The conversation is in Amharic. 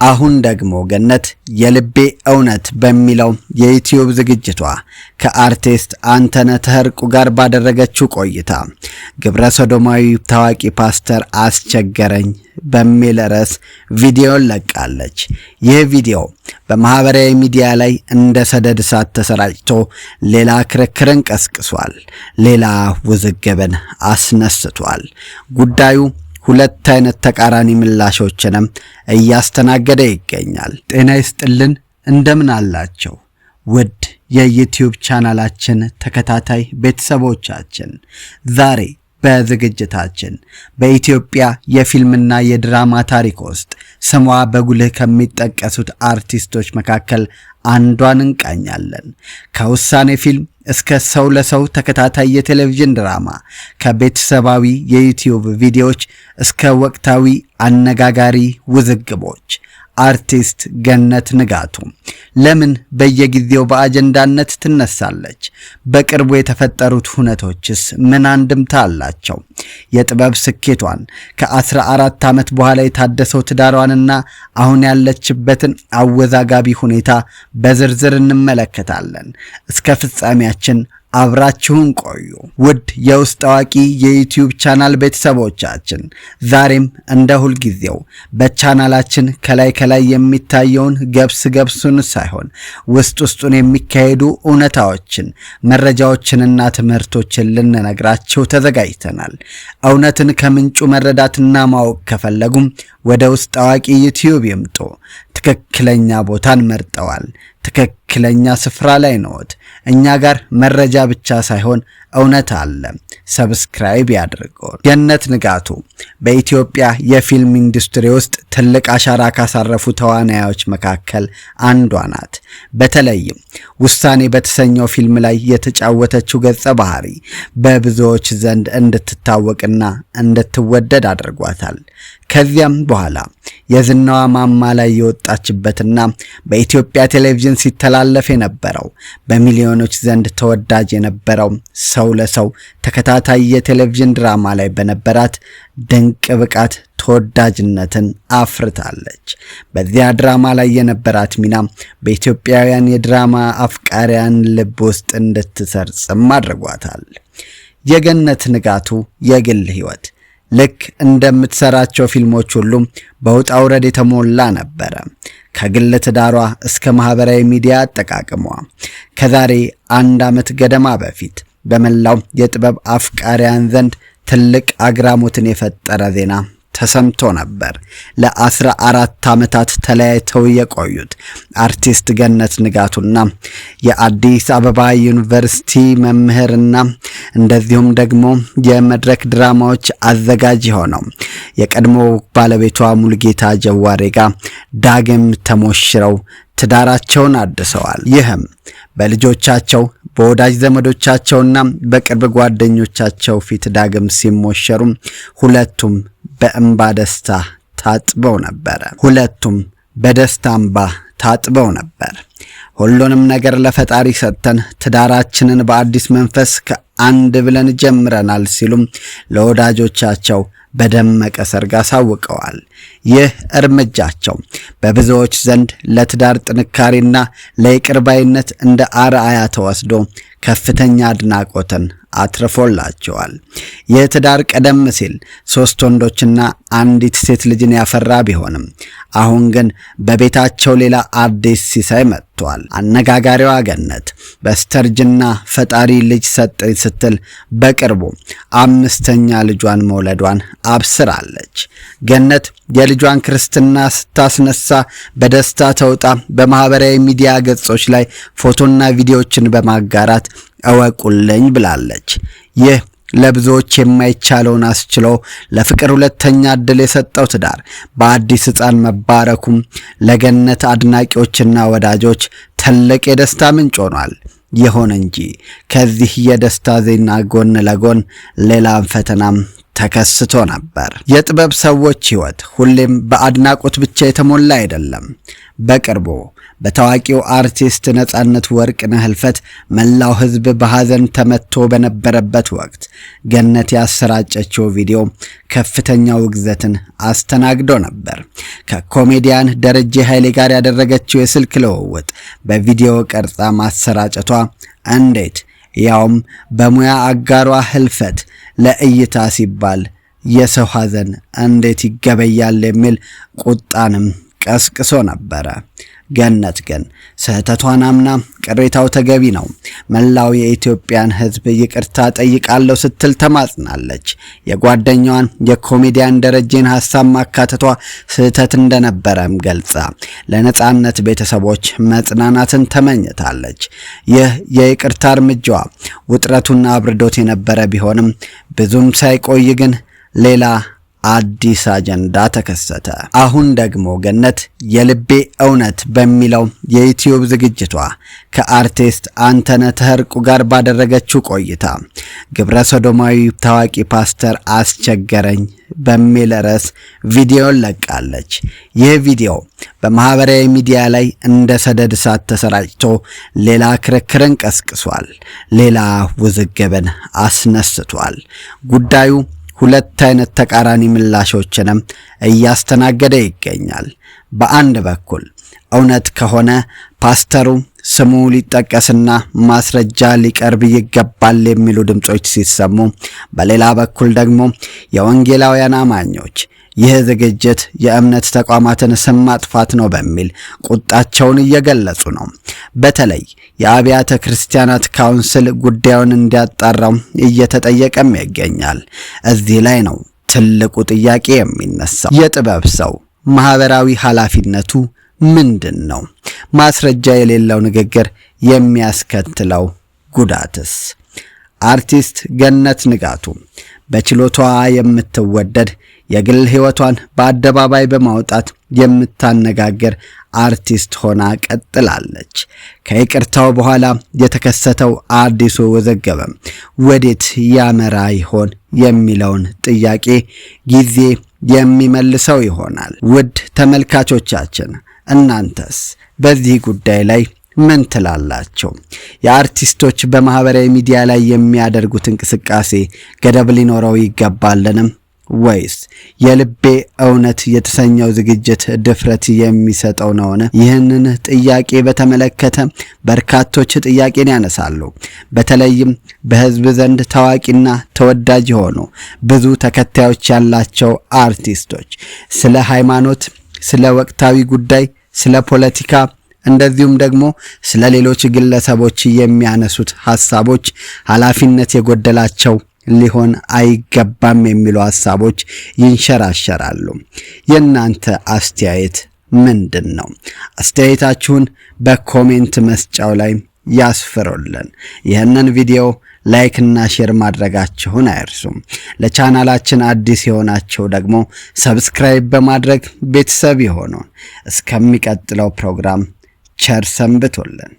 አሁን ደግሞ ገነት የልቤ እውነት በሚለው የዩቲዩብ ዝግጅቷ ከአርቲስት አንተነህ ተርቁ ጋር ባደረገችው ቆይታ ግብረ ሰዶማዊ ታዋቂ ፓስተር አስቸገረኝ በሚል ርዕስ ቪዲዮን ለቃለች። ይህ ቪዲዮ በማህበራዊ ሚዲያ ላይ እንደ ሰደድ እሳት ተሰራጭቶ ሌላ ክርክርን ቀስቅሷል፣ ሌላ ውዝግብን አስነስቷል። ጉዳዩ ሁለት አይነት ተቃራኒ ምላሾችንም እያስተናገደ ይገኛል። ጤና ይስጥልን፣ እንደምን አላችሁ ውድ የዩቲዩብ ቻናላችን ተከታታይ ቤተሰቦቻችን። ዛሬ በዝግጅታችን በኢትዮጵያ የፊልምና የድራማ ታሪክ ውስጥ ስሟ በጉልህ ከሚጠቀሱት አርቲስቶች መካከል አንዷን እንቃኛለን። ከውሳኔ ፊልም እስከ ሰው ለሰው ተከታታይ የቴሌቪዥን ድራማ፣ ከቤተሰባዊ የዩቲዩብ ቪዲዮዎች እስከ ወቅታዊ አነጋጋሪ ውዝግቦች አርቲስት ገነት ንጋቱ ለምን በየጊዜው በአጀንዳነት ትነሳለች? በቅርቡ የተፈጠሩት ሁነቶችስ ምን አንድምታ አላቸው? የጥበብ ስኬቷን ከ14 ዓመት በኋላ የታደሰው ትዳሯንና አሁን ያለችበትን አወዛጋቢ ሁኔታ በዝርዝር እንመለከታለን። እስከ ፍጻሜያችን አብራችሁን ቆዩ። ውድ የውስጥ አዋቂ የዩቲዩብ ቻናል ቤተሰቦቻችን፣ ዛሬም እንደ ሁልጊዜው በቻናላችን ከላይ የሚታየውን ገብሱን ሳይሆን ውስጡን የሚካሄዱ እውነታዎችን፣ መረጃዎችንና ትምህርቶችን ልንነግራችሁ ተዘጋጅተናል። እውነትን ከምንጩ መረዳትና ማወቅ ከፈለጉም ወደ ውስጥ አዋቂ ዩቲዩብ ይምጡ። ትክክለኛ ቦታን መርጠዋል። ትክክለኛ ስፍራ ላይ ነዎት። እኛ ጋር መረጃ ብቻ ሳይሆን እውነት አለ። ሰብስክራይብ ያድርጉ። ገነት ንጋቱ በኢትዮጵያ የፊልም ኢንዱስትሪ ውስጥ ትልቅ አሻራ ካሳረፉ ተዋናዮች መካከል አንዷ ናት። በተለይም ውሳኔ በተሰኘው ፊልም ላይ የተጫወተችው ገጸ ባህሪ በብዙዎች ዘንድ እንድትታወቅና እንድትወደድ አድርጓታል። ከዚያም በኋላ የዝናዋ ማማ ላይ የወጣችበትና በኢትዮጵያ ቴሌቪዥን ሲተላለፍ የነበረው በሚሊዮኖች ዘንድ ተወዳጅ የነበረው ሰው ለሰው ተከታታይ የቴሌቪዥን ድራማ ላይ በነበራት ድንቅ ብቃት ተወዳጅነትን አፍርታለች። በዚያ ድራማ ላይ የነበራት ሚና በኢትዮጵያውያን የድራማ አፍቃሪያን ልብ ውስጥ እንድትሰርጽም አድርጓታል። የገነት ንጋቱ የግል ህይወት ልክ እንደምትሰራቸው ፊልሞች ሁሉ በውጣ ውረድ የተሞላ ነበረ። ከግል ትዳሯ እስከ ማህበራዊ ሚዲያ አጠቃቀሟ ከዛሬ 1 ዓመት ገደማ በፊት በመላው የጥበብ አፍቃሪያን ዘንድ ትልቅ አግራሞትን የፈጠረ ዜና ተሰምቶ ነበር። ለ14 ዓመታት ተለያይተው የቆዩት አርቲስት ገነት ንጋቱና የአዲስ አበባ ዩኒቨርሲቲ መምህርና እንደዚሁም ደግሞ የመድረክ ድራማዎች አዘጋጅ ሆነው የቀድሞ ባለቤቷ ሙሉጌታ ጀዋሬ ጋር ዳግም ተሞሽረው ትዳራቸውን አድሰዋል። ይህም በልጆቻቸው በወዳጅ ዘመዶቻቸውና በቅርብ ጓደኞቻቸው ፊት ዳግም ሲሞሸሩ ሁለቱም በእንባ ደስታ ታጥበው ነበር። ሁሉንም ነገር ለፈጣሪ ሰጥተን ትዳራችንን በአዲስ መንፈስ ከአንድ ብለን ጀምረናል ሲሉም ለወዳጆቻቸው በደመቀ ሰርግ አሳውቀዋል። ይህ እርምጃቸው በብዙዎች ዘንድ ለትዳር ጥንካሬና ለይቅርባይነት እንደ አርአያ ተወስዶ ከፍተኛ አድናቆትን አትርፎላቸዋል። ይህ ትዳር ቀደም ሲል 3 ወንዶችና አንዲት ሴት ልጅን ያፈራ ቢሆንም አሁን ግን በቤታቸው ሌላ አዲስ ሲሳይ መጥቷል። አነጋጋሪዋ ገነት በስተርጅና ፈጣሪ ልጅ ሰጠኝ ስትል በቅርቡ 5ኛ ልጇን መውለዷን አብስራለች። ገነት የልጇን ክርስትና ስታስነሳ በደስታ ተውጣ በማህበራዊ ሚዲያ ገጾች ላይ ፎቶና ቪዲዮዎችን በማጋራት እወቁልኝ ብላለች። ይህ ለብዙዎች የማይቻለውን አስችሎ ለፍቅር ሁለተኛ ዕድል የሰጠው ትዳር በአዲስ ሕፃን መባረኩም ለገነት አድናቂዎችና ወዳጆች ትልቅ የደስታ ምንጭ ሆኗል። ይሁን እንጂ ከዚህ የደስታ ዜና ጎን ለጎን ሌላም ፈተናም ተከስቶ ነበር። የጥበብ ሰዎች ሕይወት ሁሌም በአድናቆት ብቻ የተሞላ አይደለም። በቅርቡ በታዋቂው አርቲስት ነጻነት ወርቅነህ ህልፈት መላው ሕዝብ በሐዘን ተመትቶ በነበረበት ወቅት ገነት ያሰራጨችው ቪዲዮ ከፍተኛ ውግዘትን አስተናግዶ ነበር። ከኮሜዲያን ደረጀ ኃይሌ ጋር ያደረገችው የስልክ ልውውጥ በቪዲዮ ቀርጻ ማሰራጨቷ እንዴት ያውም በሙያ አጋሯ ህልፈት ለእይታ ሲባል የሰው ሐዘን እንዴት ይገበያል የሚል ቁጣንም ቀስቅሶ ነበረ። ገነት ግን ስህተቷን አምና ቅሬታው ተገቢ ነው፣ መላው የኢትዮጵያን ሕዝብ ይቅርታ ጠይቃለሁ ስትል ተማጽናለች። የጓደኛዋን የኮሜዲያን ደረጀን ሐሳብ ማካተቷ ስህተት እንደነበረም ገልጻ ለነጻነት ቤተሰቦች መጽናናትን ተመኝታለች። ይህ የይቅርታ እርምጃዋ ውጥረቱን አብርዶት የነበረ ቢሆንም ብዙም ሳይቆይ ግን ሌላ አዲስ አጀንዳ ተከሰተ። አሁን ደግሞ ገነት የልቤ እውነት በሚለው የዩቲዩብ ዝግጅቷ ከአርቲስት አንተነህ ተህርቁ ጋር ባደረገችው ቆይታ ግብረ ሰዶማዊ ታዋቂ ፓስተር አስቸገረኝ በሚል ርዕስ ቪዲዮን ለቃለች። ይህ ቪዲዮ በማህበራዊ ሚዲያ ላይ እንደ ሰደድ እሳት ተሰራጭቶ ሌላ ክርክርን ቀስቅሷል፣ ሌላ ውዝግብን አስነስቷል። ጉዳዩ ሁለት አይነት ተቃራኒ ምላሾችንም እያስተናገደ ይገኛል። በአንድ በኩል እውነት ከሆነ ፓስተሩ ስሙ ሊጠቀስና ማስረጃ ሊቀርብ ይገባል የሚሉ ድምጾች ሲሰሙ፣ በሌላ በኩል ደግሞ የወንጌላውያን አማኞች ይህ ዝግጅት የእምነት ተቋማትን ስም ማጥፋት ነው በሚል ቁጣቸውን እየገለጹ ነው። በተለይ የአብያተ ክርስቲያናት ካውንስል ጉዳዩን እንዲያጣራው እየተጠየቀም ይገኛል። እዚህ ላይ ነው ትልቁ ጥያቄ የሚነሳው። የጥበብ ሰው ማህበራዊ ኃላፊነቱ ምንድን ነው? ማስረጃ የሌለው ንግግር የሚያስከትለው ጉዳትስ? አርቲስት ገነት ንጋቱ በችሎቷ የምትወደድ የግል ሕይወቷን በአደባባይ በማውጣት የምታነጋግር አርቲስት ሆና ቀጥላለች። ከይቅርታው በኋላ የተከሰተው አዲሱ ውዝግብ ወዴት ያመራ ይሆን የሚለውን ጥያቄ ጊዜ የሚመልሰው ይሆናል። ውድ ተመልካቾቻችን እናንተስ በዚህ ጉዳይ ላይ ምን ትላላችሁ? የአርቲስቶች በማህበራዊ ሚዲያ ላይ የሚያደርጉት እንቅስቃሴ ገደብ ሊኖረው ይገባልንም ወይስ የልቤ እውነት የተሰኘው ዝግጅት ድፍረት የሚሰጠው ነውን? ይህንን ጥያቄ በተመለከተ በርካቶች ጥያቄን ያነሳሉ። በተለይም በህዝብ ዘንድ ታዋቂና ተወዳጅ የሆኑ ብዙ ተከታዮች ያላቸው አርቲስቶች ስለ ሃይማኖት፣ ስለ ወቅታዊ ጉዳይ፣ ስለ ፖለቲካ እንደዚሁም ደግሞ ስለ ሌሎች ግለሰቦች የሚያነሱት ሐሳቦች ኃላፊነት የጎደላቸው ሊሆን አይገባም የሚሉ ሐሳቦች ይንሸራሸራሉ። የእናንተ አስተያየት ምንድን ነው? አስተያየታችሁን በኮሜንት መስጫው ላይ ያስፍሩልን። ይህንን ቪዲዮ ላይክ እና ሼር ማድረጋችሁን አይርሱም። ለቻናላችን አዲስ የሆናችሁ ደግሞ ሰብስክራይብ በማድረግ ቤተሰብ ይሁኑ። እስከሚቀጥለው ፕሮግራም ቸር ሰንብቱልን።